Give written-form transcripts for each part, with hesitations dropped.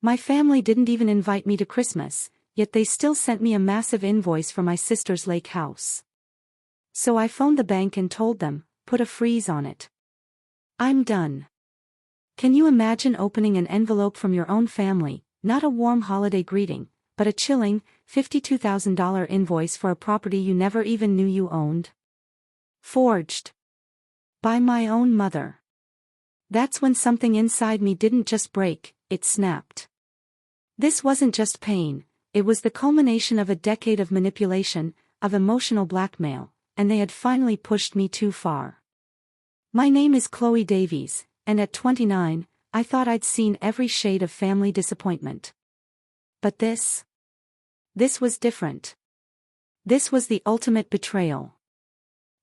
My family didn't even invite me to Christmas, yet they still sent me a massive invoice for my sister's lake house. So I phoned the bank and told them, put a freeze on it. I'm done. Can you imagine opening an envelope from your own family, not a warm holiday greeting, but a chilling, $52,000 invoice for a property you never even knew you owned? Forged. By my own mother. That's when something inside me didn't just break, it snapped. This wasn't just pain, it was the culmination of a decade of manipulation, of emotional blackmail, and they had finally pushed me too far. My name is Chloe Davies, and at 29, I thought I'd seen every shade of family disappointment. But this was different. This was the ultimate betrayal.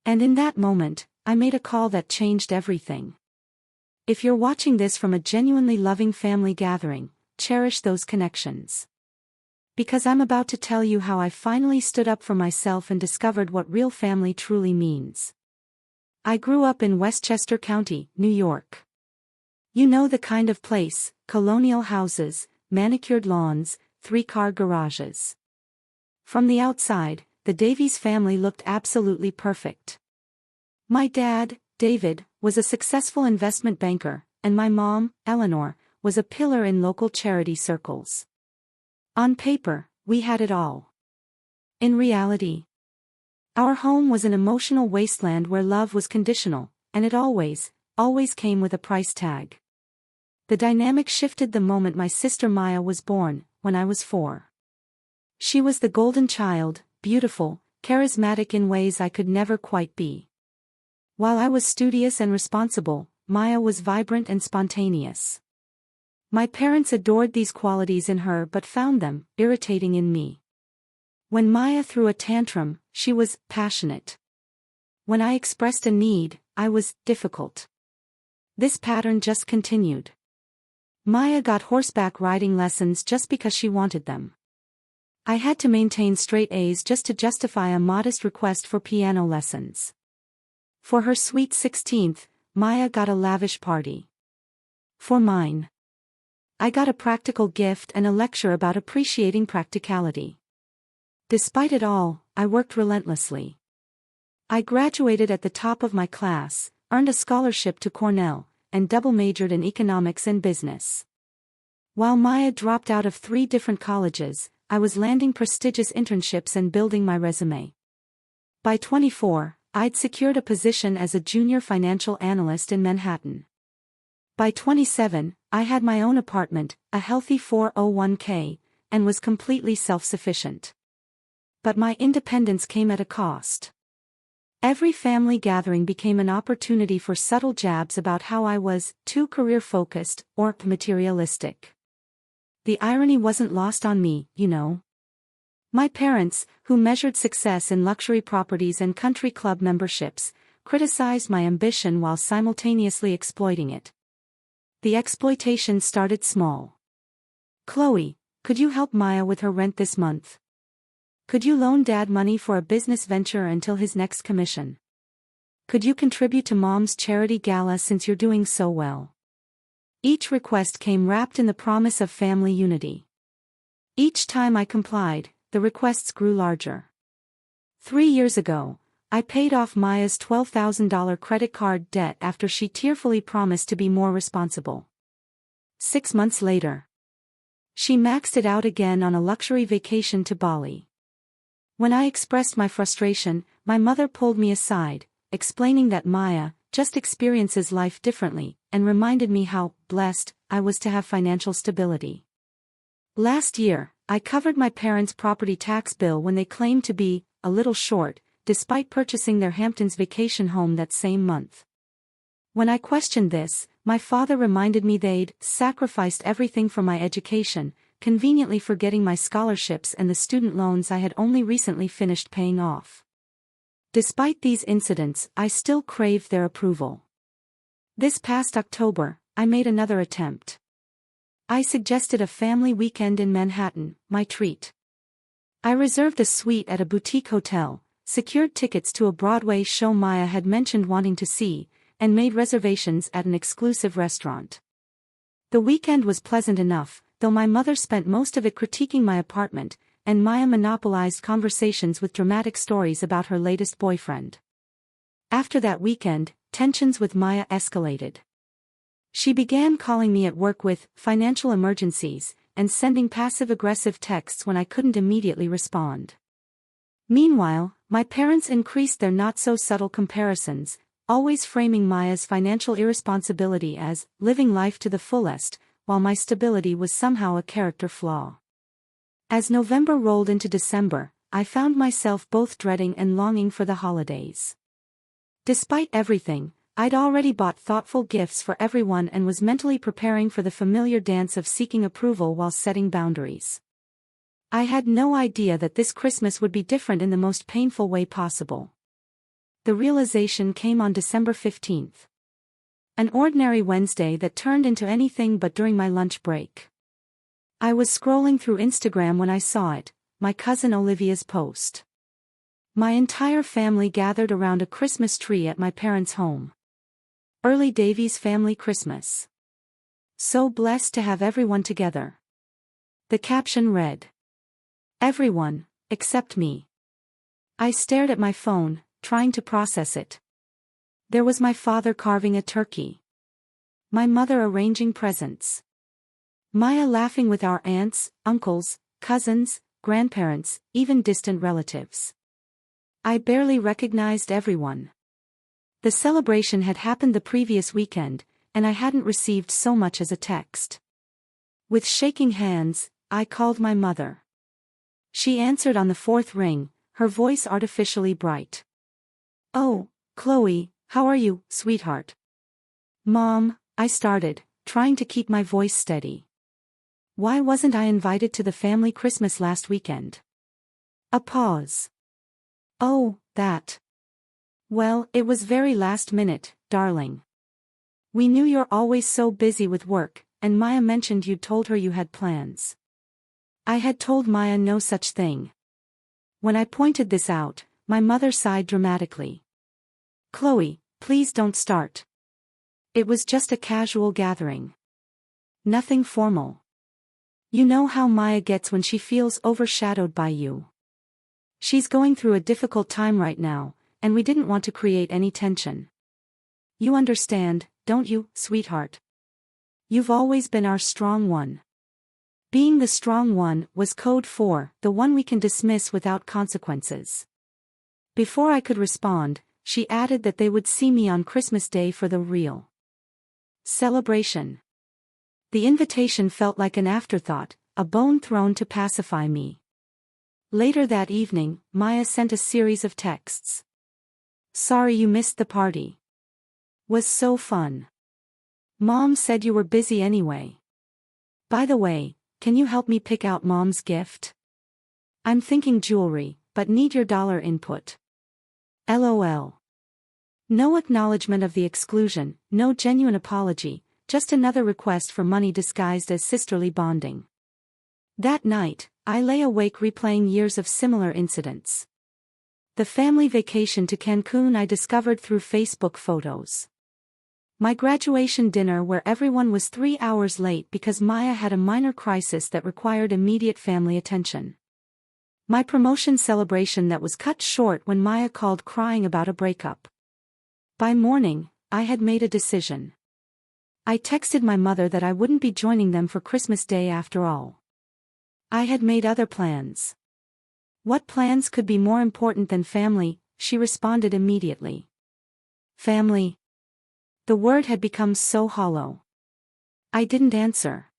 And in that moment, I made a call that changed everything. If you're watching this from a genuinely loving family gathering, cherish those connections. Because I'm about to tell you how I finally stood up for myself and discovered what real family truly means. I grew up in Westchester County, New York. You know the kind of place: colonial houses, manicured lawns, 3-car garages. From the outside, the Davies family looked absolutely perfect. My dad, David, was a successful investment banker, and my mom, Eleanor, was a pillar in local charity circles. On paper, we had it all. In reality, our home was an emotional wasteland where love was conditional, and it always came with a price tag. The dynamic shifted the moment my sister Maya was born, when I was 4. She was the golden child, beautiful, charismatic in ways I could never quite be. While I was studious and responsible, Maya was vibrant and spontaneous. My parents adored these qualities in her but found them irritating in me. When Maya threw a tantrum, she was passionate. When I expressed a need, I was difficult. This pattern just continued. Maya got horseback riding lessons just because she wanted them. I had to maintain straight A's just to justify a modest request for piano lessons. For her sweet 16th, Maya got a lavish party. For mine, I got a practical gift and a lecture about appreciating practicality. Despite it all, I worked relentlessly. I graduated at the top of my class, earned a scholarship to Cornell, and double majored in economics and business. While Maya dropped out of 3 different colleges, I was landing prestigious internships and building my resume. By 24, I'd secured a position as a junior financial analyst in Manhattan. By 27, I had my own apartment, a healthy 401k, and was completely self-sufficient. But my independence came at a cost. Every family gathering became an opportunity for subtle jabs about how I was too career-focused or materialistic. The irony wasn't lost on me, you know. My parents, who measured success in luxury properties and country club memberships, criticized my ambition while simultaneously exploiting it. The exploitation started small. Chloe, could you help Maya with her rent this month? Could you loan Dad money for a business venture until his next commission? Could you contribute to Mom's charity gala since you're doing so well? Each request came wrapped in the promise of family unity. Each time I complied, the requests grew larger. 3 years ago, I paid off Maya's $12,000 credit card debt after she tearfully promised to be more responsible. 6 months later, she maxed it out again on a luxury vacation to Bali. When I expressed my frustration, my mother pulled me aside, explaining that Maya just experiences life differently, and reminded me how blessed I was to have financial stability. Last year, I covered my parents' property tax bill when they claimed to be a little short, despite purchasing their Hamptons vacation home that same month. When I questioned this, my father reminded me they'd sacrificed everything for my education, conveniently forgetting my scholarships and the student loans I had only recently finished paying off. Despite these incidents, I still craved their approval. This past October, I made another attempt. I suggested a family weekend in Manhattan, my treat. I reserved a suite at a boutique hotel, secured tickets to a Broadway show Maya had mentioned wanting to see, and made reservations at an exclusive restaurant. The weekend was pleasant enough, though my mother spent most of it critiquing my apartment, and Maya monopolized conversations with dramatic stories about her latest boyfriend. After that weekend, tensions with Maya escalated. She began calling me at work with financial emergencies and sending passive-aggressive texts when I couldn't immediately respond. Meanwhile, my parents increased their not-so-subtle comparisons, always framing Maya's financial irresponsibility as living life to the fullest, while my stability was somehow a character flaw. As November rolled into December, I found myself both dreading and longing for the holidays. Despite everything, I'd already bought thoughtful gifts for everyone and was mentally preparing for the familiar dance of seeking approval while setting boundaries. I had no idea that this Christmas would be different in the most painful way possible. The realization came on December 15th. An ordinary Wednesday that turned into anything but during my lunch break. I was scrolling through Instagram when I saw it, my cousin Olivia's post. My entire family gathered around a Christmas tree at my parents' home. Early Davies family Christmas. So blessed to have everyone together. The caption read, "Everyone, except me." I stared at my phone, trying to process it. There was my father carving a turkey. My mother arranging presents. Maya laughing with our aunts, uncles, cousins, grandparents, even distant relatives. I barely recognized everyone. The celebration had happened the previous weekend, and I hadn't received so much as a text. With shaking hands, I called my mother. She answered on the fourth ring, her voice artificially bright. "Oh, Chloe, how are you, sweetheart?" "Mom," I started, trying to keep my voice steady. "Why wasn't I invited to the family Christmas last weekend?" A pause. "Oh, that. Well, it was very last minute, darling. We knew you're always so busy with work, and Maya mentioned you'd told her you had plans." I had told Maya no such thing. When I pointed this out, my mother sighed dramatically. "Chloe, please don't start. It was just a casual gathering. Nothing formal. You know how Maya gets when she feels overshadowed by you. She's going through a difficult time right now, and we didn't want to create any tension. You understand, don't you, sweetheart? You've always been our strong one." Being the strong one was code for the one we can dismiss without consequences. Before I could respond, she added that they would see me on Christmas Day for the real celebration. The invitation felt like an afterthought, a bone thrown to pacify me. Later that evening, Maya sent a series of texts. "Sorry you missed the party. Was so fun. Mom said you were busy anyway. By the way, can you help me pick out Mom's gift? I'm thinking jewelry, but need your dollar input. LOL." No acknowledgement of the exclusion, no genuine apology, just another request for money disguised as sisterly bonding. That night, I lay awake replaying years of similar incidents. The family vacation to Cancun I discovered through Facebook photos. My graduation dinner where everyone was 3 hours late because Maya had a minor crisis that required immediate family attention. My promotion celebration that was cut short when Maya called crying about a breakup. By morning, I had made a decision. I texted my mother that I wouldn't be joining them for Christmas Day after all. I had made other plans. What plans could be more important than family? She responded immediately. Family. The word had become so hollow. I didn't answer.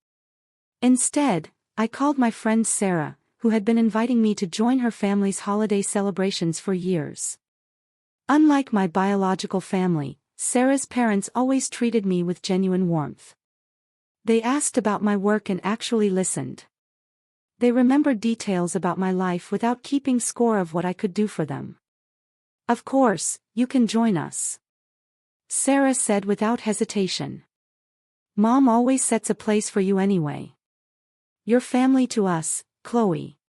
Instead, I called my friend Sarah, who had been inviting me to join her family's holiday celebrations for years. Unlike my biological family, Sarah's parents always treated me with genuine warmth. They asked about my work and actually listened. They remembered details about my life without keeping score of what I could do for them. "Of course, you can join us," Sarah said without hesitation. "Mom always sets a place for you anyway. You're family to us, Chloe."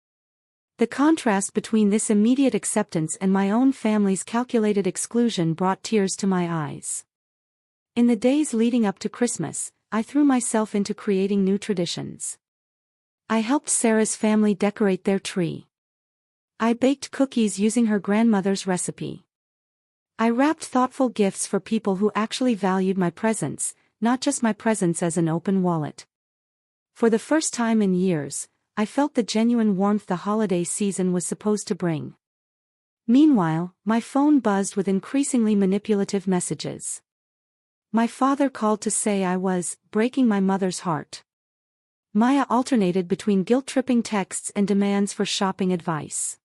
The contrast between this immediate acceptance and my own family's calculated exclusion brought tears to my eyes. In the days leading up to Christmas, I threw myself into creating new traditions. I helped Sarah's family decorate their tree. I baked cookies using her grandmother's recipe. I wrapped thoughtful gifts for people who actually valued my presence, not just my presence as an open wallet. For the first time in years, I felt the genuine warmth the holiday season was supposed to bring. Meanwhile, my phone buzzed with increasingly manipulative messages. My father called to say I was breaking my mother's heart. Maya alternated between guilt-tripping texts and demands for shopping advice.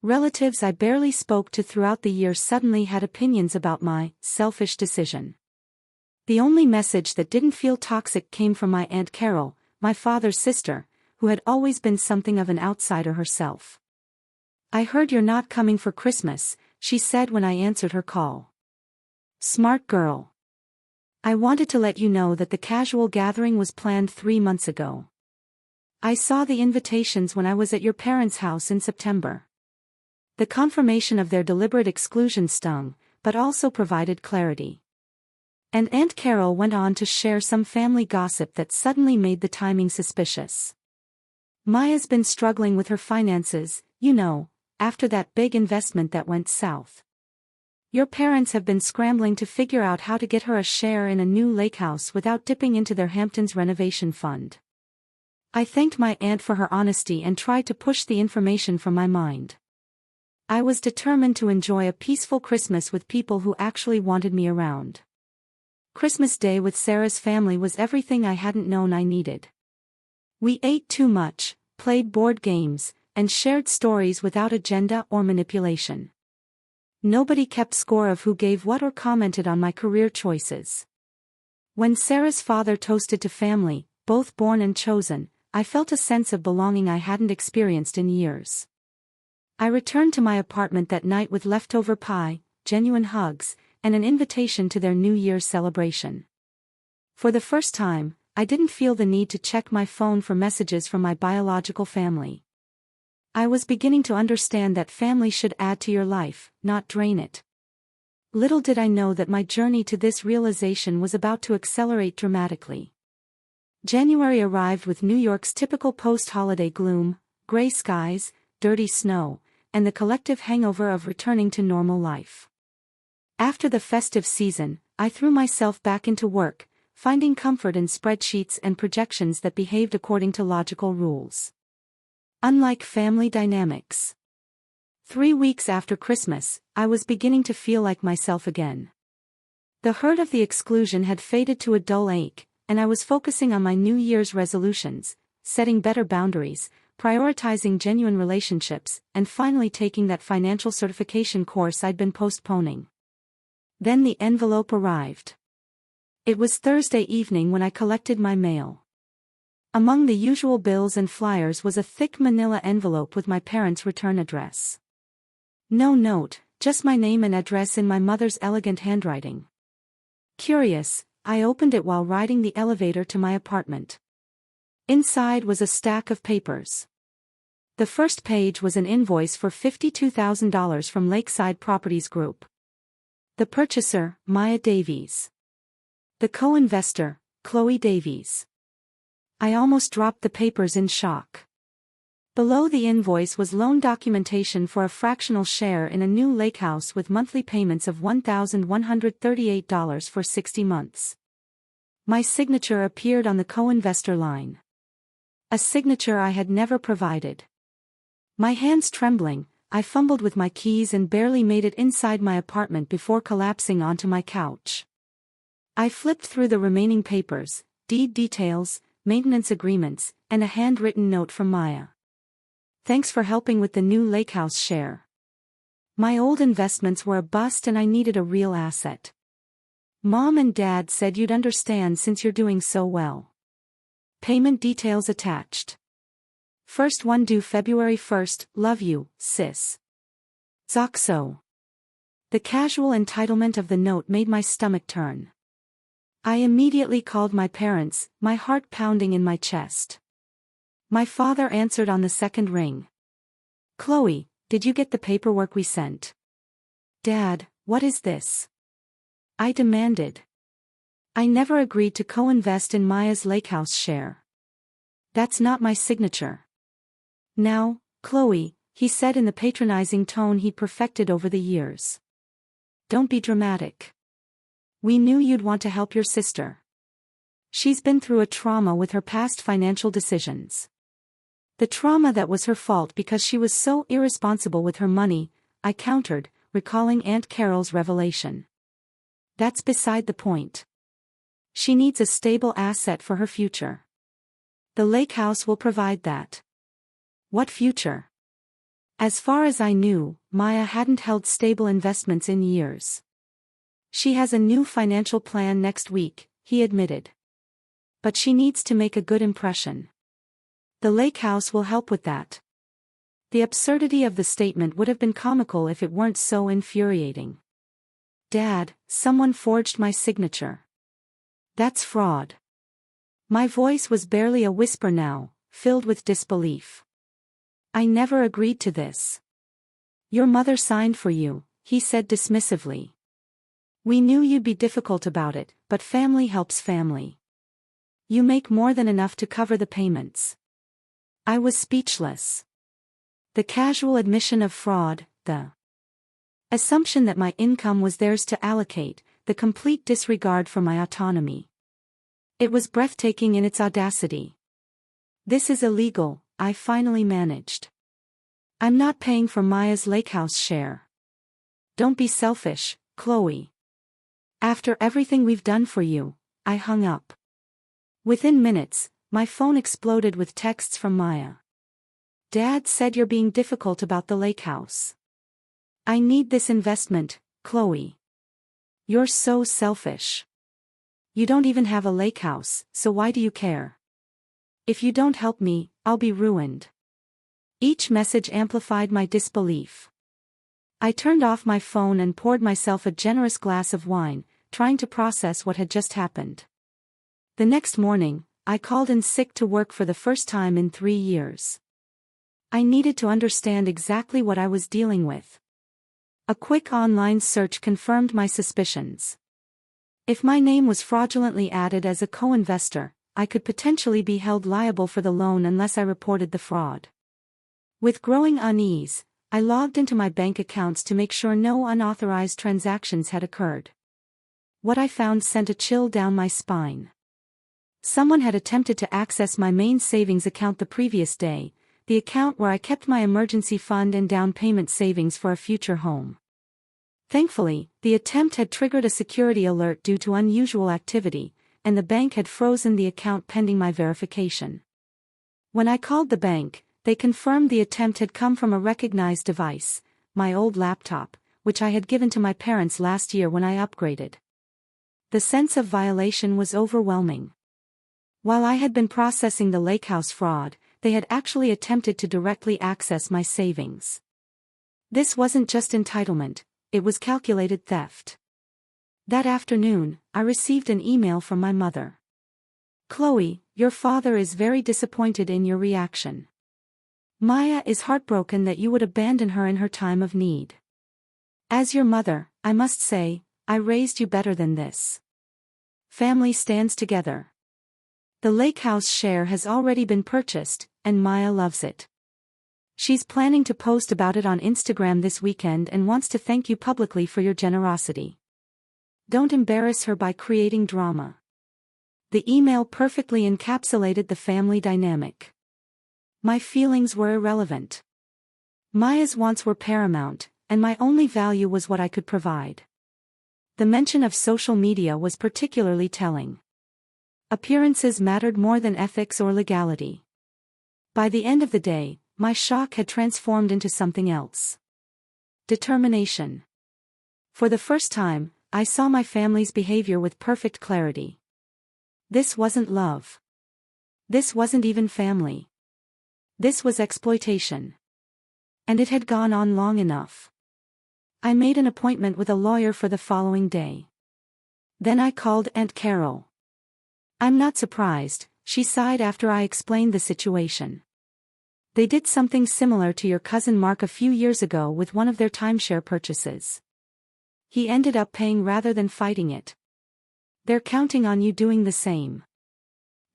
Relatives I barely spoke to throughout the year suddenly had opinions about my selfish decision. The only message that didn't feel toxic came from my Aunt Carol, my father's sister, who had always been something of an outsider herself. "I heard you're not coming for Christmas," she said when I answered her call. "Smart girl. I wanted to let you know that the casual gathering was planned 3 months ago. I saw the invitations when I was at your parents' house in September." The confirmation of their deliberate exclusion stung, but also provided clarity. And Aunt Carol went on to share some family gossip that suddenly made the timing suspicious. "Maya's been struggling with her finances, you know, after that big investment that went south. Your parents have been scrambling to figure out how to get her a share in a new lake house without dipping into their Hamptons renovation fund." I thanked my aunt for her honesty and tried to push the information from my mind. I was determined to enjoy a peaceful Christmas with people who actually wanted me around. Christmas Day with Sarah's family was everything I hadn't known I needed. We ate too much, played board games, and shared stories without agenda or manipulation. Nobody kept score of who gave what or commented on my career choices. When Sarah's father toasted to family, both born and chosen, I felt a sense of belonging I hadn't experienced in years. I returned to my apartment that night with leftover pie, genuine hugs, and an invitation to their New Year's celebration. For the first time, I didn't feel the need to check my phone for messages from my biological family. I was beginning to understand that family should add to your life, not drain it. Little did I know that my journey to this realization was about to accelerate dramatically. January arrived with New York's typical post-holiday gloom, gray skies, dirty snow, and the collective hangover of returning to normal life. After the festive season, I threw myself back into work, finding comfort in spreadsheets and projections that behaved according to logical rules. Unlike family dynamics. 3 weeks after Christmas, I was beginning to feel like myself again. The hurt of the exclusion had faded to a dull ache, and I was focusing on my New Year's resolutions, setting better boundaries, prioritizing genuine relationships, and finally taking that financial certification course I'd been postponing. Then the envelope arrived. It was Thursday evening when I collected my mail. Among the usual bills and flyers was a thick manila envelope with my parents' return address. No note, just my name and address in my mother's elegant handwriting. Curious, I opened it while riding the elevator to my apartment. Inside was a stack of papers. The first page was an invoice for $52,000 from Lakeside Properties Group. The purchaser, Maya Davies. The co-investor, Chloe Davies. I almost dropped the papers in shock. Below the invoice was loan documentation for a fractional share in a new lake house with monthly payments of $1,138 for 60 months. My signature appeared on the co-investor line. A signature I had never provided. My hands trembling, I fumbled with my keys and barely made it inside my apartment before collapsing onto my couch. I flipped through the remaining papers, deed details, maintenance agreements, and a handwritten note from Maya. "Thanks for helping with the new lake house share. My old investments were a bust and I needed a real asset. Mom and Dad said you'd understand since you're doing so well. Payment details attached. First one due February 1st, love you, sis. Zoxo." The casual entitlement of the note made my stomach turn. I immediately called my parents, my heart pounding in my chest. My father answered on the second ring. "Chloe, did you get the paperwork we sent?" "Dad, what is this?" I demanded. "I never agreed to co-invest in Maya's lake house share." That's not my signature. Now, Chloe, he said in the patronizing tone he perfected over the years. Don't be dramatic. We knew you'd want to help your sister. She's been through a trauma with her past financial decisions. The trauma that was her fault because she was so irresponsible with her money, I countered, recalling Aunt Carol's revelation. That's beside the point. She needs a stable asset for her future. The lake house will provide that. What future? As far as I knew, Maya hadn't held stable investments in years. She has a new financial plan next week, he admitted. But she needs to make a good impression. The lake house will help with that. The absurdity of the statement would have been comical if it weren't so infuriating. Dad, someone forged my signature. That's fraud. My voice was barely a whisper now, filled with disbelief. I never agreed to this. Your mother signed for you, he said dismissively. We knew you'd be difficult about it, but family helps family. You make more than enough to cover the payments. I was speechless. The casual admission of fraud, the assumption that my income was theirs to allocate, the complete disregard for my autonomy. It was breathtaking in its audacity. This is illegal, I finally managed. I'm not paying for Maya's lake house share. Don't be selfish, Chloe. After everything we've done for you, I hung up. Within minutes, my phone exploded with texts from Maya. Dad said you're being difficult about the lake house. I need this investment, Chloe. You're so selfish. You don't even have a lake house, so why do you care? If you don't help me, I'll be ruined. Each message amplified my disbelief. I turned off my phone and poured myself a generous glass of wine, trying to process what had just happened. The next morning, I called in sick to work for the first time in 3 years. I needed to understand exactly what I was dealing with. A quick online search confirmed my suspicions. If my name was fraudulently added as a co-investor, I could potentially be held liable for the loan unless I reported the fraud. With growing unease, I logged into my bank accounts to make sure no unauthorized transactions had occurred. What I found sent a chill down my spine. Someone had attempted to access my main savings account the previous day, the account where I kept my emergency fund and down payment savings for a future home. Thankfully, the attempt had triggered a security alert due to unusual activity, and the bank had frozen the account pending my verification. When I called the bank, they confirmed the attempt had come from a recognized device, my old laptop, which I had given to my parents last year when I upgraded. The sense of violation was overwhelming. While I had been processing the lake house fraud, they had actually attempted to directly access my savings. This wasn't just entitlement, it was calculated theft. That afternoon, I received an email from my mother. Chloe, your father is very disappointed in your reaction. Maya is heartbroken that you would abandon her in her time of need. As your mother, I must say, I raised you better than this. Family stands together. The lake house share has already been purchased, and Maya loves it. She's planning to post about it on Instagram this weekend and wants to thank you publicly for your generosity. Don't embarrass her by creating drama. The email perfectly encapsulated the family dynamic. My feelings were irrelevant. Maya's wants were paramount, and my only value was what I could provide. The mention of social media was particularly telling. Appearances mattered more than ethics or legality. By the end of the day, my shock had transformed into something else. Determination. For the first time, I saw my family's behavior with perfect clarity. This wasn't love. This wasn't even family. This was exploitation. And it had gone on long enough. I made an appointment with a lawyer for the following day. Then I called Aunt Carol. I'm not surprised, she sighed after I explained the situation. They did something similar to your cousin Mark a few years ago with one of their timeshare purchases. He ended up paying rather than fighting it. They're counting on you doing the same.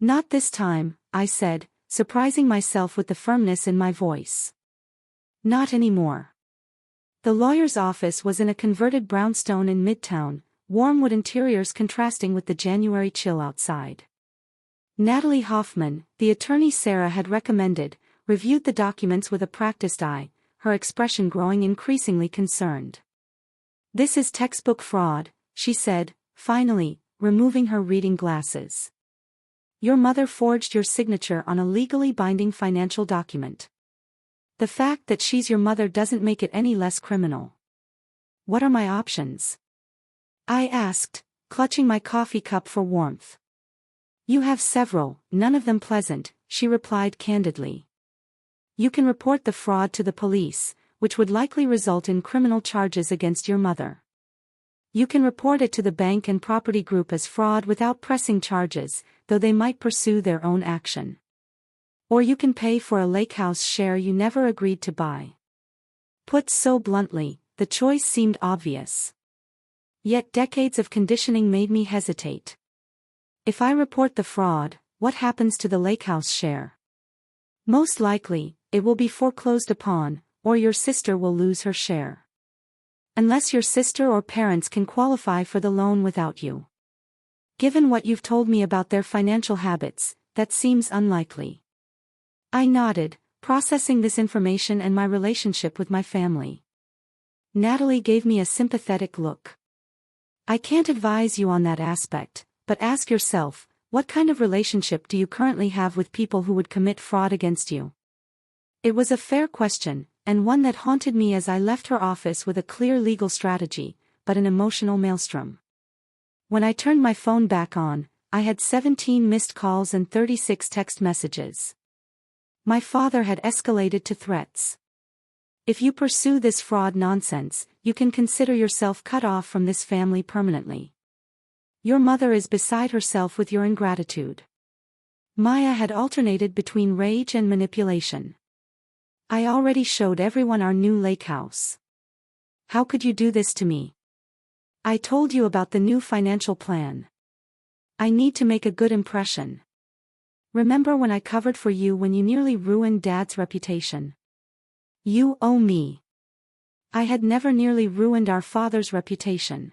Not this time, I said, surprising myself with the firmness in my voice. Not anymore. The lawyer's office was in a converted brownstone in Midtown, warm wood interiors contrasting with the January chill outside. Natalie Hoffman, the attorney Sarah had recommended, reviewed the documents with a practiced eye, her expression growing increasingly concerned. "This is textbook fraud," she said, finally, removing her reading glasses. "Your mother forged your signature on a legally binding financial document. The fact that she's your mother doesn't make it any less criminal." "What are my options?" I asked, clutching my coffee cup for warmth. "You have several, none of them pleasant," she replied candidly. "You can report the fraud to the police, which would likely result in criminal charges against your mother. You can report it to the bank and property group as fraud without pressing charges, though they might pursue their own action. Or you can pay for a lake house share you never agreed to buy." Put so bluntly, the choice seemed obvious. Yet decades of conditioning made me hesitate. If I report the fraud, what happens to the lake house share? Most likely, it will be foreclosed upon, or your sister will lose her share. Unless your sister or parents can qualify for the loan without you. Given what you've told me about their financial habits, that seems unlikely. I nodded, processing this information and my relationship with my family. Natalie gave me a sympathetic look. "I can't advise you on that aspect, but ask yourself, what kind of relationship do you currently have with people who would commit fraud against you?" It was a fair question, and one that haunted me as I left her office with a clear legal strategy, but an emotional maelstrom. When I turned my phone back on, I had 17 missed calls and 36 text messages. My father had escalated to threats. "If you pursue this fraud nonsense, you can consider yourself cut off from this family permanently. Your mother is beside herself with your ingratitude." Maya had alternated between rage and manipulation. "I already showed everyone our new lake house. How could you do this to me? I told you about the new financial plan. I need to make a good impression. Remember when I covered for you when you nearly ruined Dad's reputation? You owe me." I had never nearly ruined our father's reputation.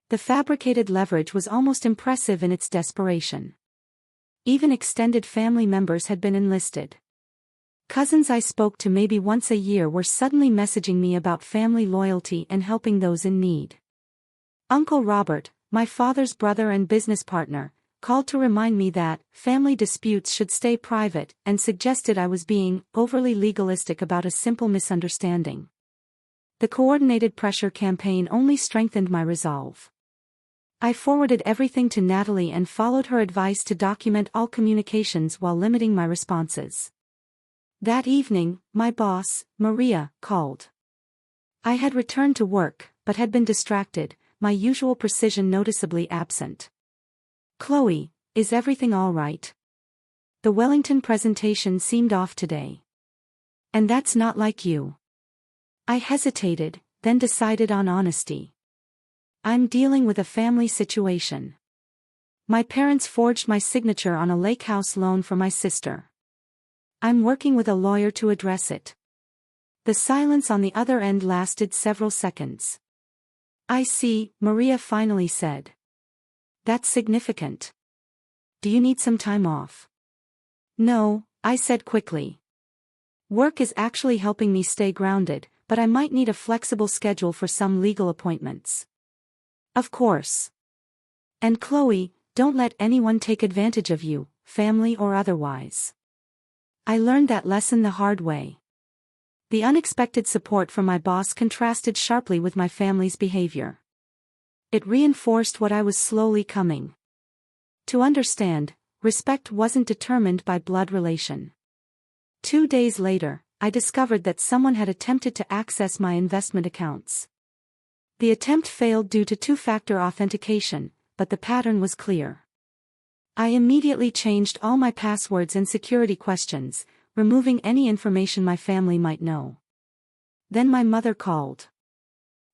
The fabricated leverage was almost impressive in its desperation. Even extended family members had been enlisted. Cousins I spoke to maybe once a year were suddenly messaging me about family loyalty and helping those in need. Uncle Robert, my father's brother and business partner, called to remind me that family disputes should stay private and suggested I was being overly legalistic about a simple misunderstanding. The coordinated pressure campaign only strengthened my resolve. I forwarded everything to Natalie and followed her advice to document all communications while limiting my responses. That evening, my boss, Maria, called. I had returned to work, but had been distracted, my usual precision noticeably absent. "Chloe, is everything all right? The Wellington presentation seemed off today. And that's not like you." I hesitated, then decided on honesty. "I'm dealing with a family situation. My parents forged my signature on a lake house loan for my sister. I'm working with a lawyer to address it." The silence on the other end lasted several seconds. "I see," Maria finally said. "That's significant. Do you need some time off?" "No," I said quickly. "Work is actually helping me stay grounded, but I might need a flexible schedule for some legal appointments." "Of course. And Chloe, don't let anyone take advantage of you, family or otherwise. I learned that lesson the hard way." The unexpected support from my boss contrasted sharply with my family's behavior. It reinforced what I was slowly coming to understand: respect wasn't determined by blood relation. 2 days later, I discovered that someone had attempted to access my investment accounts. The attempt failed due to two-factor authentication, but the pattern was clear. I immediately changed all my passwords and security questions, removing any information my family might know. Then my mother called.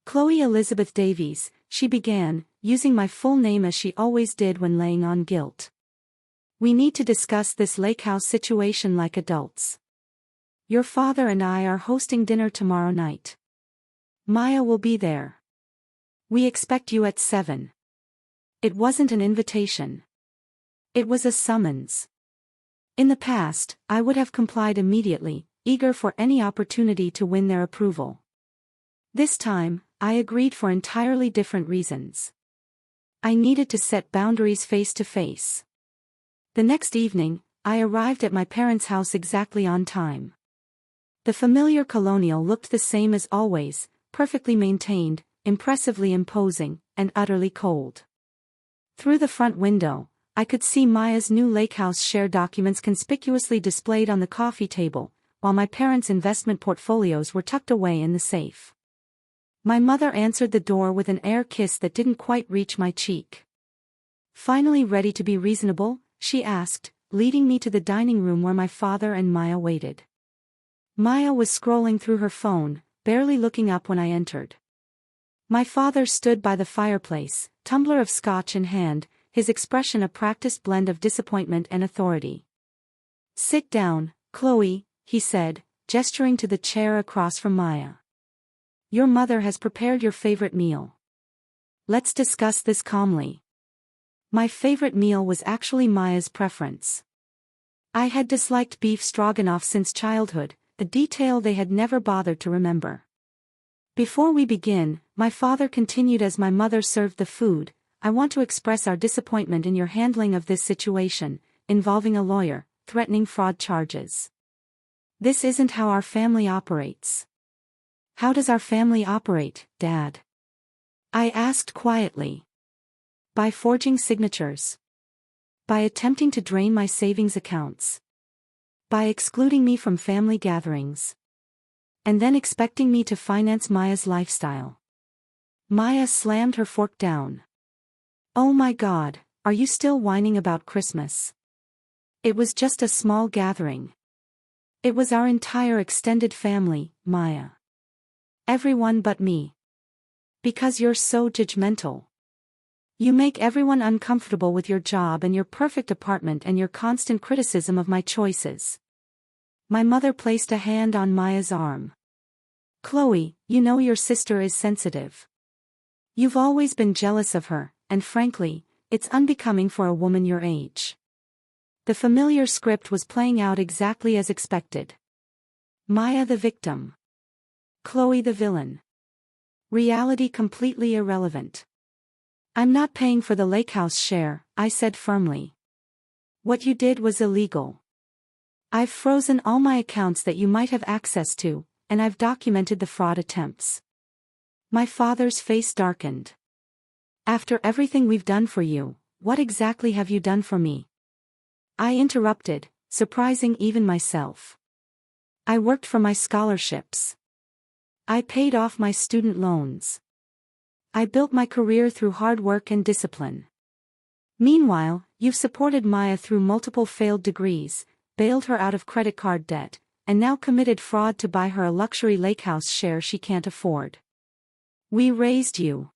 "Chloe Elizabeth Davies," she began, using my full name as she always did when laying on guilt. We need to discuss this lake house situation like adults. Your father and I are hosting dinner tomorrow night. Maya will be there. We expect you at 7. It wasn't an invitation. It was a summons. In the past, I would have complied immediately, eager for any opportunity to win their approval. This time, I agreed for entirely different reasons. I needed to set boundaries face to face. The next evening, I arrived at my parents' house exactly on time. The familiar colonial looked the same as always, perfectly maintained, impressively imposing, and utterly cold. Through the front window, I could see Maya's new lake house share documents conspicuously displayed on the coffee table, while my parents' investment portfolios were tucked away in the safe. My mother answered the door with an air kiss that didn't quite reach my cheek. Finally ready to be reasonable, she asked, leading me to the dining room where my father and Maya waited. Maya was scrolling through her phone, barely looking up when I entered. My father stood by the fireplace, tumbler of scotch in hand, his expression a practiced blend of disappointment and authority. "Sit down, Chloe," he said, gesturing to the chair across from Maya. "Your mother has prepared your favorite meal. Let's discuss this calmly." My favorite meal was actually Maya's preference. I had disliked beef stroganoff since childhood, a detail they had never bothered to remember. "Before we begin," my father continued as my mother served the food, "I want to express our disappointment in your handling of this situation, involving a lawyer, threatening fraud charges. This isn't how our family operates." "How does our family operate, Dad?" I asked quietly. "By forging signatures. By attempting to drain my savings accounts. By excluding me from family gatherings. And then expecting me to finance Maya's lifestyle." Maya slammed her fork down. "Oh my God, are you still whining about Christmas? It was just a small gathering. It was our entire extended family, Maya. Everyone but me. Because you're so judgmental. You make everyone uncomfortable with your job and your perfect apartment and your constant criticism of my choices." My mother placed a hand on Maya's arm. "Chloe, you know your sister is sensitive. You've always been jealous of her, and frankly, it's unbecoming for a woman your age." The familiar script was playing out exactly as expected. Maya the victim. Chloe the villain. Reality completely irrelevant. "I'm not paying for the lake house share," I said firmly. "What you did was illegal. I've frozen all my accounts that you might have access to, and I've documented the fraud attempts." My father's face darkened. "After everything we've done for you, what exactly have you done for me?" I interrupted, surprising even myself. "I worked for my scholarships. I paid off my student loans. I built my career through hard work and discipline. Meanwhile, you've supported Maya through multiple failed degrees, bailed her out of credit card debt, and now committed fraud to buy her a luxury lake house share she can't afford. We raised you."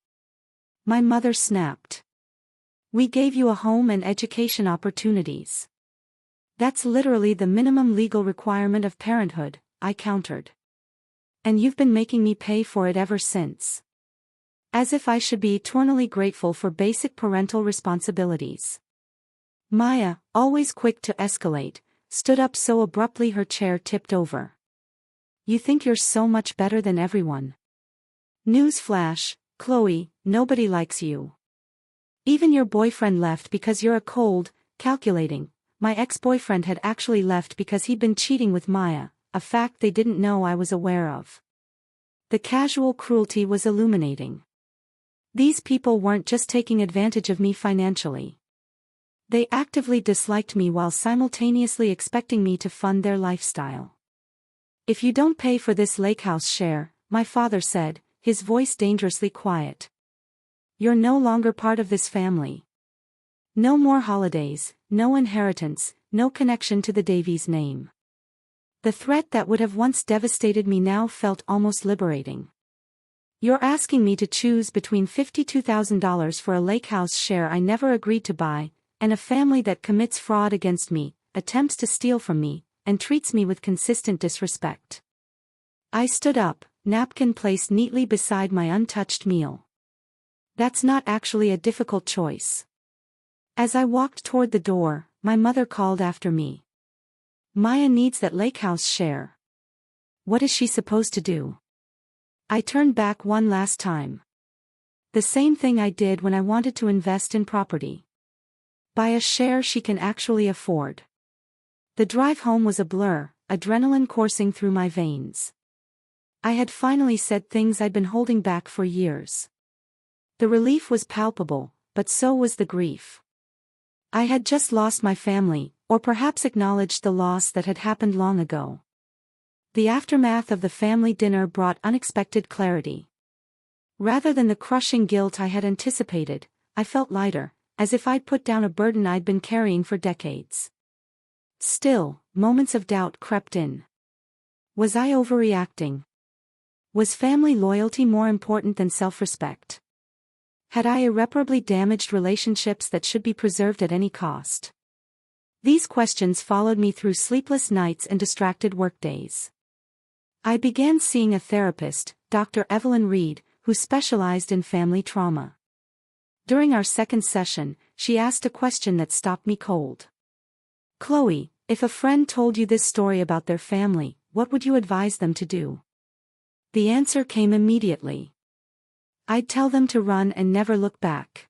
My mother snapped. "We gave you a home and education opportunities. That's literally the minimum legal requirement of parenthood," I countered. "And you've been making me pay for it ever since. As if I should be eternally grateful for basic parental responsibilities." Maya, always quick to escalate, stood up so abruptly her chair tipped over. "You think you're so much better than everyone. Newsflash, Chloe, nobody likes you. Even your boyfriend left because you're a cold, calculating." My ex-boyfriend had actually left because he'd been cheating with Maya, a fact they didn't know I was aware of. The casual cruelty was illuminating. These people weren't just taking advantage of me financially. They actively disliked me while simultaneously expecting me to fund their lifestyle. "If you don't pay for this lake house share," my father said, his voice dangerously quiet, "you're no longer part of this family. No more holidays, no inheritance, no connection to the Davies name." The threat that would have once devastated me now felt almost liberating. "You're asking me to choose between $52,000 for a lake house share I never agreed to buy, and a family that commits fraud against me, attempts to steal from me, and treats me with consistent disrespect. I stood up, napkin placed neatly beside my untouched meal. That's not actually a difficult choice. As I walked toward the door, my mother called after me. Maya needs that lake house share. What is she supposed to do? I turned back one last time. The same thing I did when I wanted to invest in property. Buy a share she can actually afford. The drive home was a blur, adrenaline coursing through my veins. I had finally said things I'd been holding back for years. The relief was palpable, but so was the grief. I had just lost my family, or perhaps acknowledged the loss that had happened long ago. The aftermath of the family dinner brought unexpected clarity. Rather than the crushing guilt I had anticipated, I felt lighter, as if I'd put down a burden I'd been carrying for decades. Still, moments of doubt crept in. Was I overreacting? Was family loyalty more important than self-respect? Had I irreparably damaged relationships that should be preserved at any cost? These questions followed me through sleepless nights and distracted workdays. I began seeing a therapist, Dr. Evelyn Reed, who specialized in family trauma. During our second session, she asked a question that stopped me cold. Chloe, if a friend told you this story about their family, what would you advise them to do? The answer came immediately. I'd tell them to run and never look back.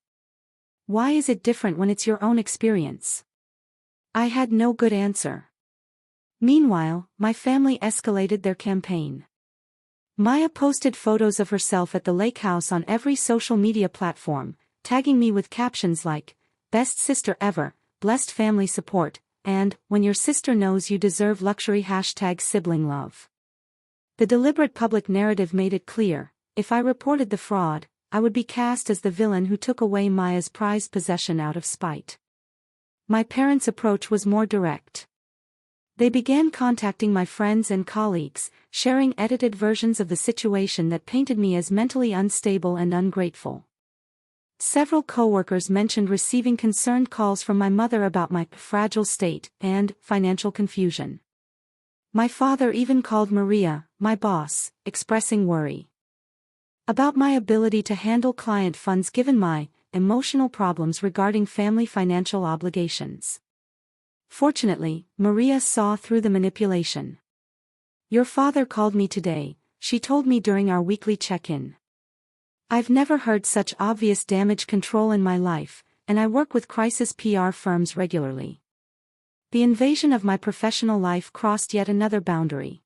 Why is it different when it's your own experience? I had no good answer. Meanwhile, my family escalated their campaign. Maya posted photos of herself at the lake house on every social media platform, tagging me with captions like, "Best sister ever, blessed family support," and, "When your sister knows you deserve luxury #sibling love." The deliberate public narrative made it clear, if I reported the fraud, I would be cast as the villain who took away Maya's prized possession out of spite. My parents' approach was more direct. They began contacting my friends and colleagues, sharing edited versions of the situation that painted me as mentally unstable and ungrateful. Several coworkers mentioned receiving concerned calls from my mother about my fragile state and financial confusion. My father even called Maria, my boss, expressing worry about my ability to handle client funds given my emotional problems regarding family financial obligations. Fortunately, Maria saw through the manipulation. "Your father called me today," she told me during our weekly check-in. "I've never heard such obvious damage control in my life, and I work with crisis PR firms regularly." The invasion of my professional life crossed yet another boundary.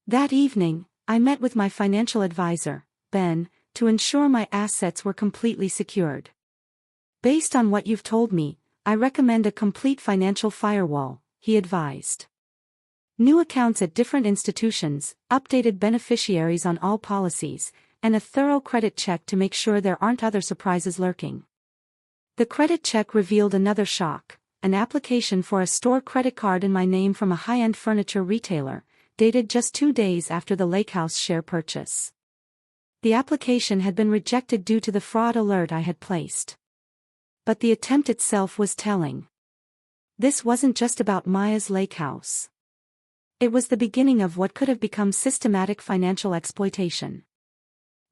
That evening, I met with my financial advisor, Ben, to ensure my assets were completely secured. "Based on what you've told me, I recommend a complete financial firewall," he advised. "New accounts at different institutions, updated beneficiaries on all policies, and a thorough credit check to make sure there aren't other surprises lurking." The credit check revealed another shock, an application for a store credit card in my name from a high-end furniture retailer, dated just 2 days after the lake house share purchase. The application had been rejected due to the fraud alert I had placed. But the attempt itself was telling. This wasn't just about Maya's lake house. It was the beginning of what could have become systematic financial exploitation.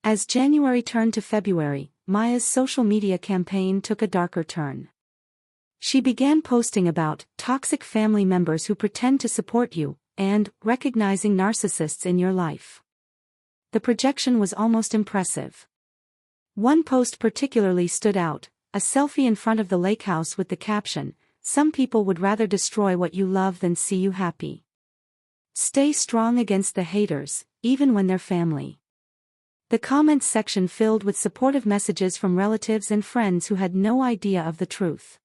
As January turned to February, Maya's social media campaign took a darker turn. She began posting about toxic family members who pretend to support you, and recognizing narcissists in your life. The projection was almost impressive. One post particularly stood out, a selfie in front of the lake house with the caption, "Some people would rather destroy what you love than see you happy. Stay strong against the haters, even when they're family." The comments section filled with supportive messages from relatives and friends who had no idea of the truth.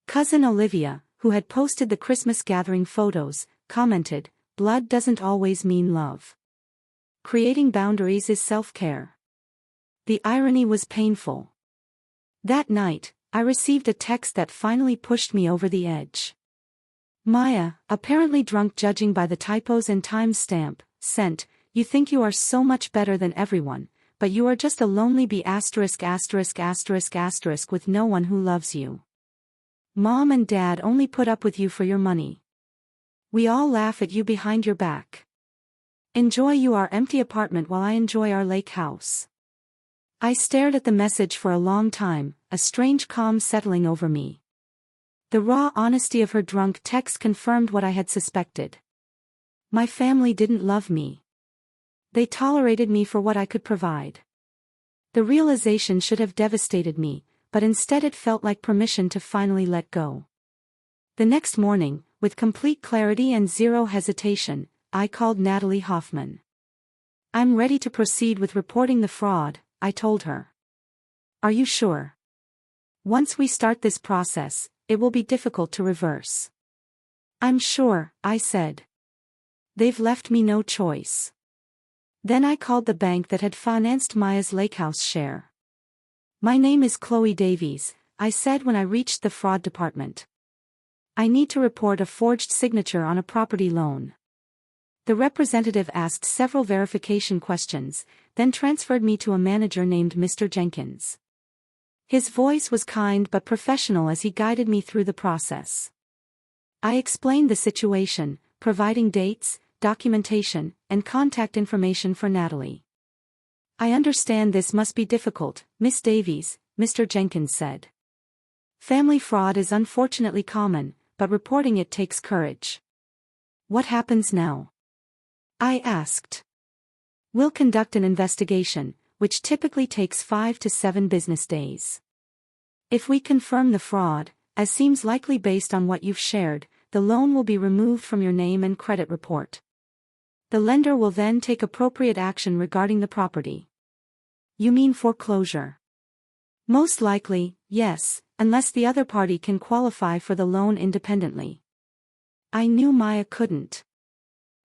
Cousin Olivia, who had posted the Christmas gathering photos, commented, "Blood doesn't always mean love. Creating boundaries is self-care." The irony was painful. That night, I received a text that finally pushed me over the edge. Maya, apparently drunk judging by the typos and timestamp, sent, "You think you are so much better than everyone, but you are just a lonely bee ***** with no one who loves you." Mom and Dad only put up with you for your money. We all laugh at you behind your back. Enjoy your empty apartment while I enjoy our lake house. I stared at the message for a long time, a strange calm settling over me. The raw honesty of her drunk text confirmed what I had suspected. My family didn't love me. They tolerated me for what I could provide. The realization should have devastated me, but instead it felt like permission to finally let go. The next morning, with complete clarity and zero hesitation, I called Natalie Hoffman. I'm ready to proceed with reporting the fraud, I told her. Are you sure? Once we start this process, it will be difficult to reverse. I'm sure, I said. They've left me no choice. Then I called the bank that had financed Maya's lakehouse share. My name is Chloe Davies, I said when I reached the fraud department. I need to report a forged signature on a property loan. The representative asked several verification questions, then transferred me to a manager named Mr. Jenkins. His voice was kind but professional as he guided me through the process. I explained the situation, providing dates, documentation, and contact information for Natalie. I understand this must be difficult, Miss Davies, Mr. Jenkins said. Family fraud is unfortunately common, but reporting it takes courage. What happens now? I asked. We'll conduct an investigation, which typically takes 5 to 7 business days. If we confirm the fraud, as seems likely based on what you've shared, the loan will be removed from your name and credit report. The lender will then take appropriate action regarding the property. You mean foreclosure? Most likely, yes, unless the other party can qualify for the loan independently. I knew Maya couldn't.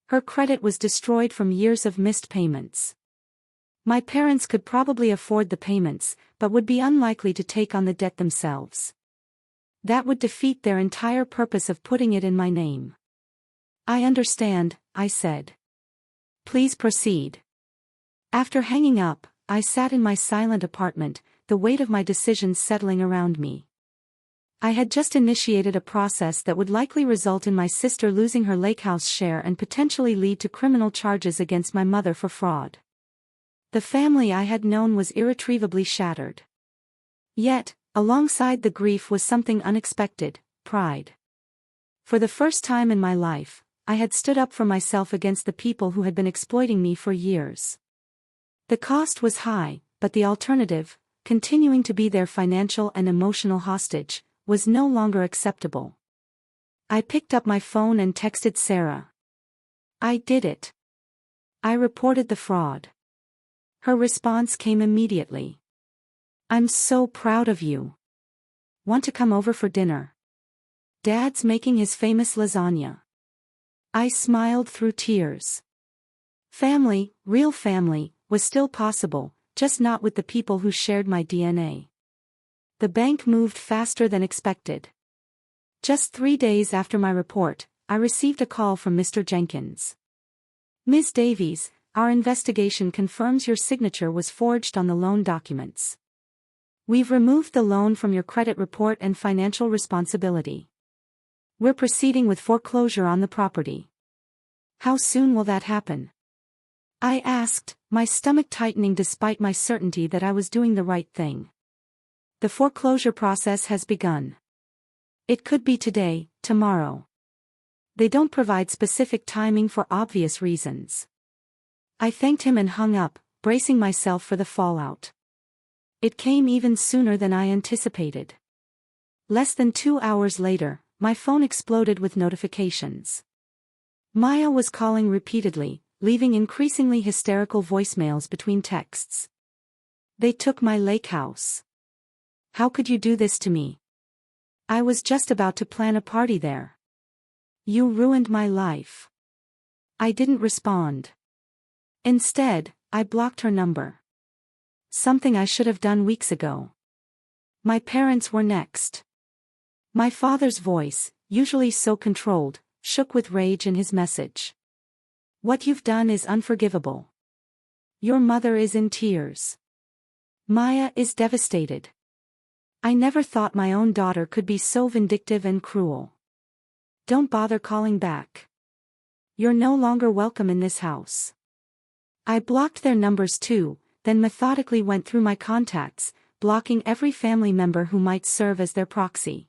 Her credit was destroyed from years of missed payments. My parents could probably afford the payments, but would be unlikely to take on the debt themselves. That would defeat their entire purpose of putting it in my name. I understand, I said. Please proceed. After hanging up, I sat in my silent apartment, the weight of my decisions settling around me. I had just initiated a process that would likely result in my sister losing her lakehouse share and potentially lead to criminal charges against my mother for fraud. The family I had known was irretrievably shattered. Yet, alongside the grief was something unexpected, pride. For the first time in my life, I had stood up for myself against the people who had been exploiting me for years. The cost was high, but the alternative, continuing to be their financial and emotional hostage, was no longer acceptable. I picked up my phone and texted Sarah. I did it. I reported the fraud. Her response came immediately. I'm so proud of you. Want to come over for dinner? Dad's making his famous lasagna. I smiled through tears. Family, real family, was still possible, just not with the people who shared my DNA. The bank moved faster than expected. Just 3 days after my report, I received a call from Mr. Jenkins. Ms. Davies, our investigation confirms your signature was forged on the loan documents. We've removed the loan from your credit report and financial responsibility. We're proceeding with foreclosure on the property. How soon will that happen? I asked, my stomach tightening despite my certainty that I was doing the right thing. The foreclosure process has begun. It could be today, tomorrow. They don't provide specific timing for obvious reasons. I thanked him and hung up, bracing myself for the fallout. It came even sooner than I anticipated. Less than 2 hours later, my phone exploded with notifications. Maya was calling repeatedly, leaving increasingly hysterical voicemails between texts. They took my lake house. How could you do this to me? I was just about to plan a party there. You ruined my life. I didn't respond. Instead, I blocked her number. Something I should have done weeks ago. My parents were next. My father's voice, usually so controlled, shook with rage in his message. What you've done is unforgivable. Your mother is in tears. Maya is devastated. I never thought my own daughter could be so vindictive and cruel. Don't bother calling back. You're no longer welcome in this house. I blocked their numbers too, then methodically went through my contacts, blocking every family member who might serve as their proxy.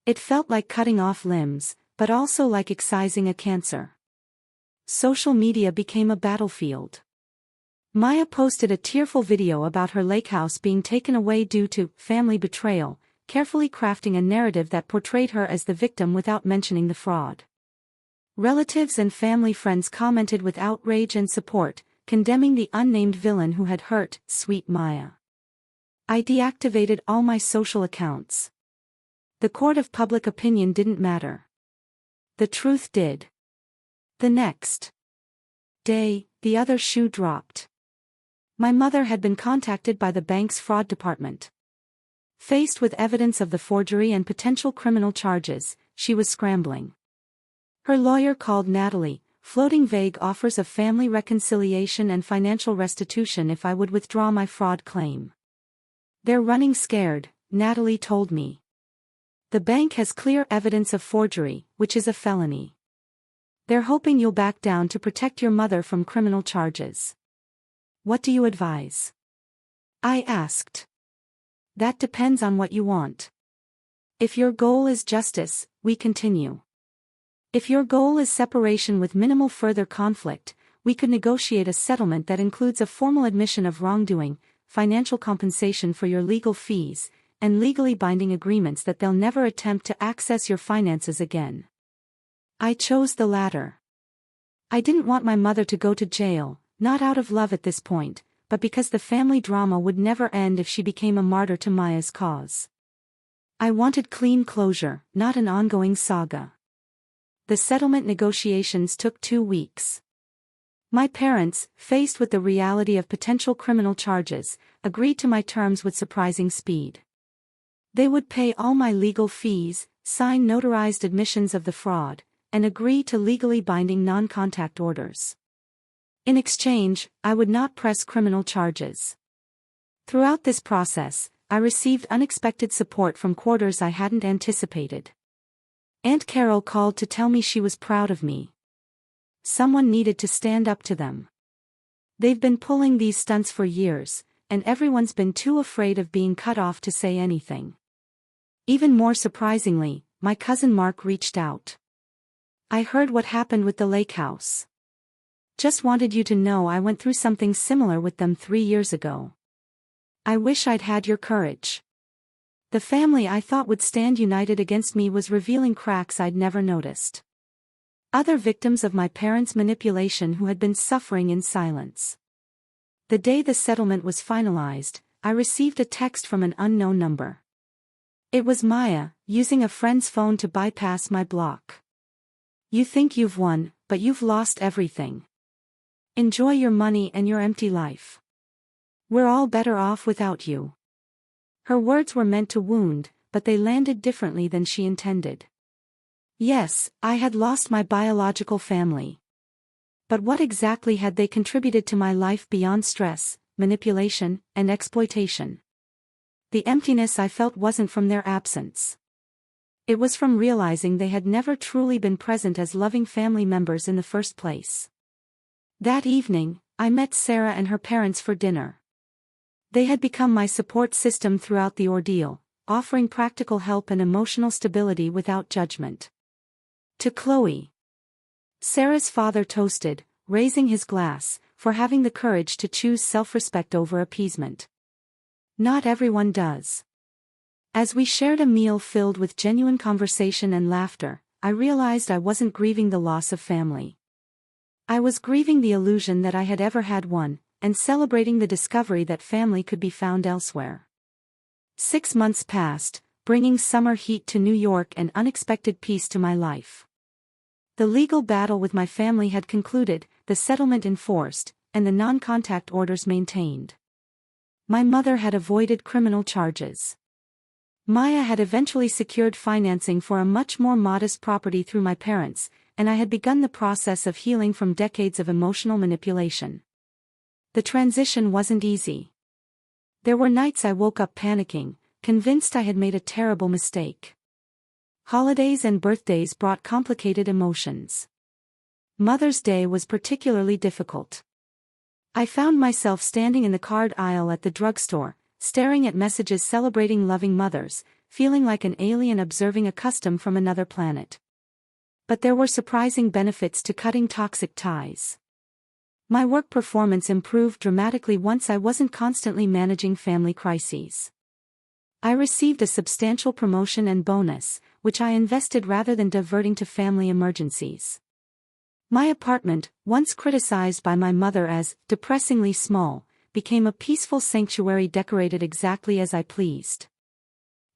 It felt like cutting off limbs, but also like excising a cancer. Social media became a battlefield. Maya posted a tearful video about her lake house being taken away due to family betrayal, carefully crafting a narrative that portrayed her as the victim without mentioning the fraud. Relatives and family friends commented with outrage and support, condemning the unnamed villain who had hurt sweet Maya. I deactivated all my social accounts. The court of public opinion didn't matter. The truth did. The next day, the other shoe dropped. My mother had been contacted by the bank's fraud department. Faced with evidence of the forgery and potential criminal charges, she was scrambling. Her lawyer called Natalie, floating vague offers of family reconciliation and financial restitution if I would withdraw my fraud claim. They're running scared, Natalie told me. The bank has clear evidence of forgery, which is a felony. They're hoping you'll back down to protect your mother from criminal charges. What do you advise? I asked. That depends on what you want. If your goal is justice, we continue. If your goal is separation with minimal further conflict, we could negotiate a settlement that includes a formal admission of wrongdoing, financial compensation for your legal fees, and legally binding agreements that they'll never attempt to access your finances again. I chose the latter. I didn't want my mother to go to jail, not out of love at this point, but because the family drama would never end if she became a martyr to Maya's cause. I wanted clean closure, not an ongoing saga. The settlement negotiations took 2 weeks. My parents, faced with the reality of potential criminal charges, agreed to my terms with surprising speed. They would pay all my legal fees, sign notarized admissions of the fraud, and agree to legally binding non-contact orders. In exchange, I would not press criminal charges. Throughout this process, I received unexpected support from quarters I hadn't anticipated. Aunt Carol called to tell me she was proud of me. Someone needed to stand up to them. They've been pulling these stunts for years, and everyone's been too afraid of being cut off to say anything. Even more surprisingly, my cousin Mark reached out. I heard what happened with the lake house. Just wanted you to know I went through something similar with them 3 years ago. I wish I'd had your courage. The family I thought would stand united against me was revealing cracks I'd never noticed. Other victims of my parents' manipulation who had been suffering in silence. The day the settlement was finalized, I received a text from an unknown number. It was Maya, using a friend's phone to bypass my block. You think you've won, but you've lost everything. Enjoy your money and your empty life. We're all better off without you. Her words were meant to wound, but they landed differently than she intended. Yes, I had lost my biological family. But what exactly had they contributed to my life beyond stress, manipulation, and exploitation? The emptiness I felt wasn't from their absence. It was from realizing they had never truly been present as loving family members in the first place. That evening, I met Sarah and her parents for dinner. They had become my support system throughout the ordeal, offering practical help and emotional stability without judgment. To Chloe. Sarah's father toasted, raising his glass, for having the courage to choose self-respect over appeasement. Not everyone does. As we shared a meal filled with genuine conversation and laughter, I realized I wasn't grieving the loss of family. I was grieving the illusion that I had ever had one, and celebrating the discovery that family could be found elsewhere. 6 months passed, bringing summer heat to New York and unexpected peace to my life. The legal battle with my family had concluded, the settlement enforced, and the non-contact orders maintained. My mother had avoided criminal charges. Maya had eventually secured financing for a much more modest property through my parents, and I had begun the process of healing from decades of emotional manipulation. The transition wasn't easy. There were nights I woke up panicking, convinced I had made a terrible mistake. Holidays and birthdays brought complicated emotions. Mother's Day was particularly difficult. I found myself standing in the card aisle at the drugstore, staring at messages celebrating loving mothers, feeling like an alien observing a custom from another planet. But there were surprising benefits to cutting toxic ties. My work performance improved dramatically once I wasn't constantly managing family crises. I received a substantial promotion and bonus, which I invested rather than diverting to family emergencies. My apartment, once criticized by my mother as depressingly small, became a peaceful sanctuary decorated exactly as I pleased.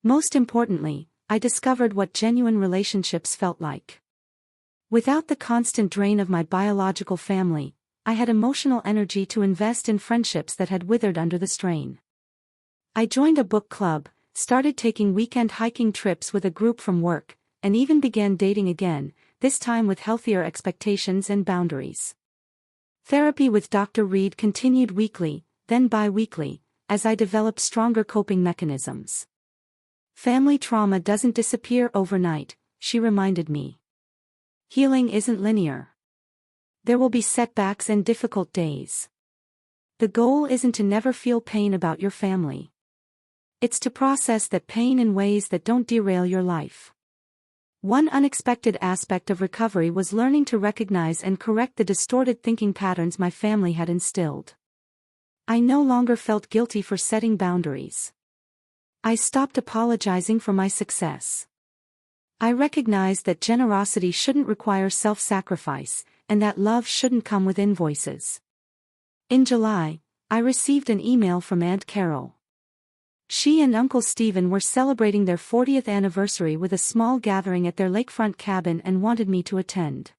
Most importantly, I discovered what genuine relationships felt like. Without the constant drain of my biological family, I had emotional energy to invest in friendships that had withered under the strain. I joined a book club, started taking weekend hiking trips with a group from work, and even began dating again, this time with healthier expectations and boundaries. Therapy with Dr. Reed continued weekly, then bi-weekly, as I developed stronger coping mechanisms. Family trauma doesn't disappear overnight, she reminded me. Healing isn't linear. There will be setbacks and difficult days. The goal isn't to never feel pain about your family. It's to process that pain in ways that don't derail your life. One unexpected aspect of recovery was learning to recognize and correct the distorted thinking patterns my family had instilled. I no longer felt guilty for setting boundaries. I stopped apologizing for my success. I recognized that generosity shouldn't require self-sacrifice, and that love shouldn't come with invoices. In July, I received an email from Aunt Carol. She and Uncle Stephen were celebrating their 40th anniversary with a small gathering at their lakefront cabin and wanted me to attend.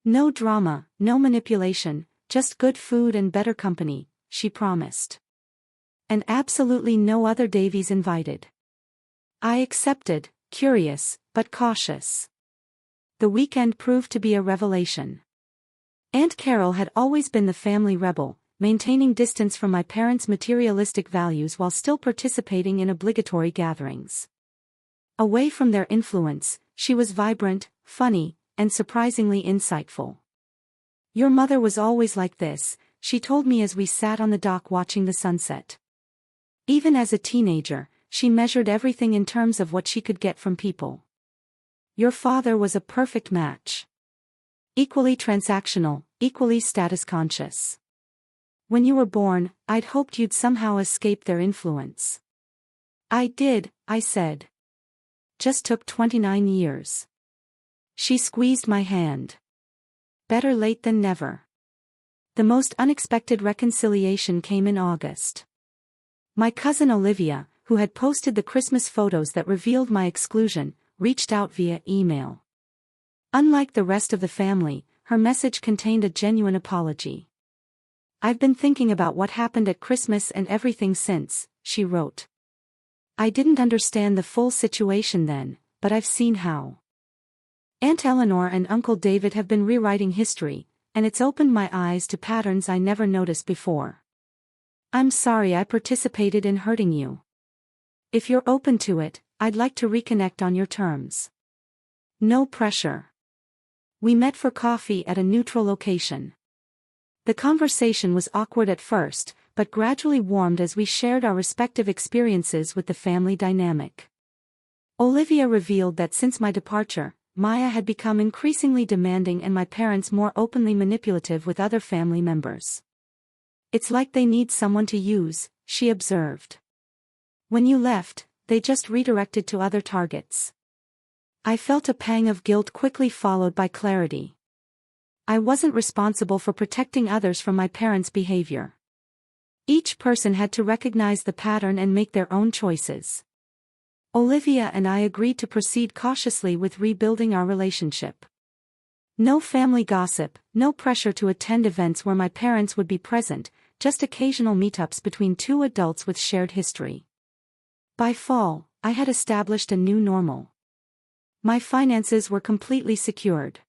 No drama, no manipulation, just good food and better company, she promised. And absolutely no other Davies invited. I accepted, curious, but cautious. The weekend proved to be a revelation. Aunt Carol had always been the family rebel, maintaining distance from my parents' materialistic values while still participating in obligatory gatherings. Away from their influence, she was vibrant, funny, and surprisingly insightful. "Your mother was always like this," she told me as we sat on the dock watching the sunset. Even as a teenager, she measured everything in terms of what she could get from people. "Your father was a perfect match. Equally transactional, equally status-conscious. When you were born, I'd hoped you'd somehow escape their influence." "I did," I said. "Just took 29 years. She squeezed my hand. Better late than never. The most unexpected reconciliation came in August. My cousin Olivia, who had posted the Christmas photos that revealed my exclusion, reached out via email. Unlike the rest of the family, her message contained a genuine apology. "I've been thinking about what happened at Christmas and everything since," she wrote. "I didn't understand the full situation then, but I've seen how. Aunt Eleanor and Uncle David have been rewriting history, and it's opened my eyes to patterns I never noticed before. I'm sorry I participated in hurting you. If you're open to it, I'd like to reconnect on your terms. No pressure." We met for coffee at a neutral location. The conversation was awkward at first, but gradually warmed as we shared our respective experiences with the family dynamic. Olivia revealed that since my departure, Maya had become increasingly demanding and my parents more openly manipulative with other family members. "It's like they need someone to use," she observed. "When you left, they just redirected to other targets." I felt a pang of guilt quickly followed by clarity. I wasn't responsible for protecting others from my parents' behavior. Each person had to recognize the pattern and make their own choices. Olivia and I agreed to proceed cautiously with rebuilding our relationship. No family gossip, no pressure to attend events where my parents would be present, just occasional meetups between two adults with shared history. By fall, I had established a new normal. My finances were completely secured.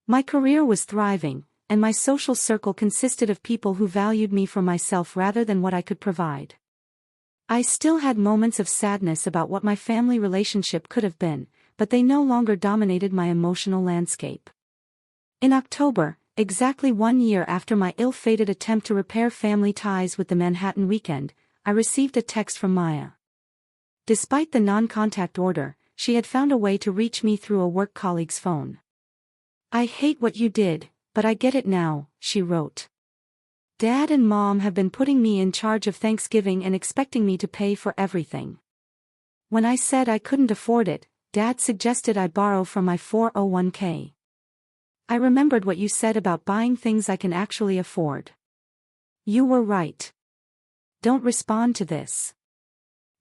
My career was thriving, and my social circle consisted of people who valued me for myself rather than what I could provide. I still had moments of sadness about what my family relationship could have been, but they no longer dominated my emotional landscape. In October, exactly 1 year after my ill-fated attempt to repair family ties with the Manhattan Weekend, I received a text from Maya. Despite the non-contact order, she had found a way to reach me through a work colleague's phone. "I hate what you did, but I get it now," she wrote. "Dad and Mom have been putting me in charge of Thanksgiving and expecting me to pay for everything. When I said I couldn't afford it, Dad suggested I borrow from my 401k. I remembered what you said about buying things I can actually afford. You were right. Don't respond to this.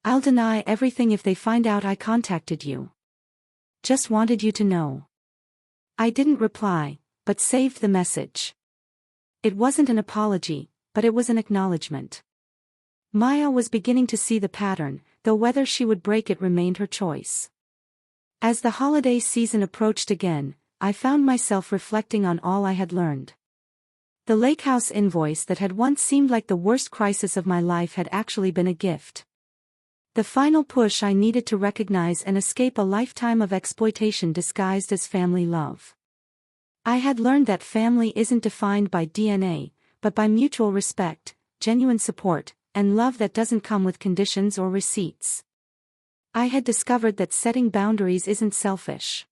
I'll deny everything if they find out I contacted you. Just wanted you to know." I didn't reply, but saved the message. It wasn't an apology, but it was an acknowledgement. Maya was beginning to see the pattern, though whether she would break it remained her choice. As the holiday season approached again, I found myself reflecting on all I had learned. The lake house invoice that had once seemed like the worst crisis of my life had actually been a gift. The final push I needed to recognize and escape a lifetime of exploitation disguised as family love. I had learned that family isn't defined by DNA, but by mutual respect, genuine support, and love that doesn't come with conditions or receipts. I had discovered that setting boundaries isn't selfish.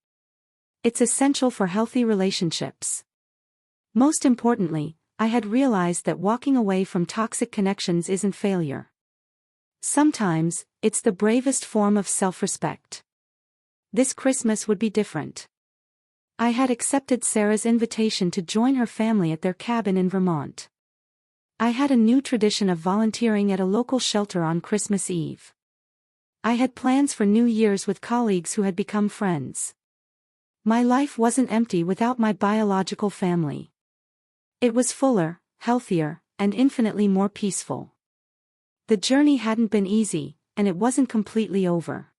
It's essential for healthy relationships. Most importantly, I had realized that walking away from toxic connections isn't failure. Sometimes, it's the bravest form of self-respect. This Christmas would be different. I had accepted Sarah's invitation to join her family at their cabin in Vermont. I had a new tradition of volunteering at a local shelter on Christmas Eve. I had plans for New Year's with colleagues who had become friends. My life wasn't empty without my biological family. It was fuller, healthier, and infinitely more peaceful. The journey hadn't been easy, and it wasn't completely over.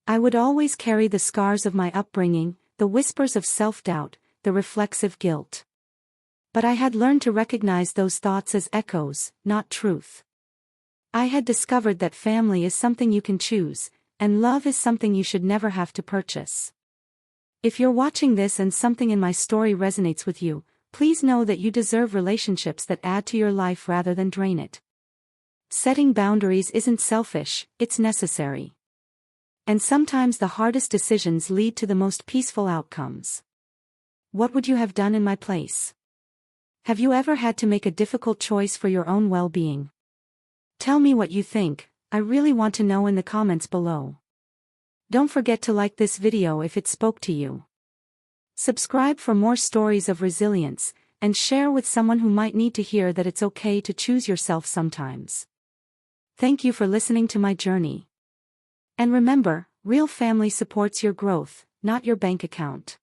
I would always carry the scars of my upbringing, the whispers of self-doubt, the reflexive guilt. But I had learned to recognize those thoughts as echoes, not truth. I had discovered that family is something you can choose, and love is something you should never have to purchase. If you're watching this and something in my story resonates with you, please know that you deserve relationships that add to your life rather than drain it. Setting boundaries isn't selfish, it's necessary. And sometimes the hardest decisions lead to the most peaceful outcomes. What would you have done in my place? Have you ever had to make a difficult choice for your own well-being? Tell me what you think, I really want to know in the comments below. Don't forget to like this video if it spoke to you. Subscribe for more stories of resilience, and share with someone who might need to hear that it's okay to choose yourself sometimes. Thank you for listening to my journey. And remember, real family supports your growth, not your bank account.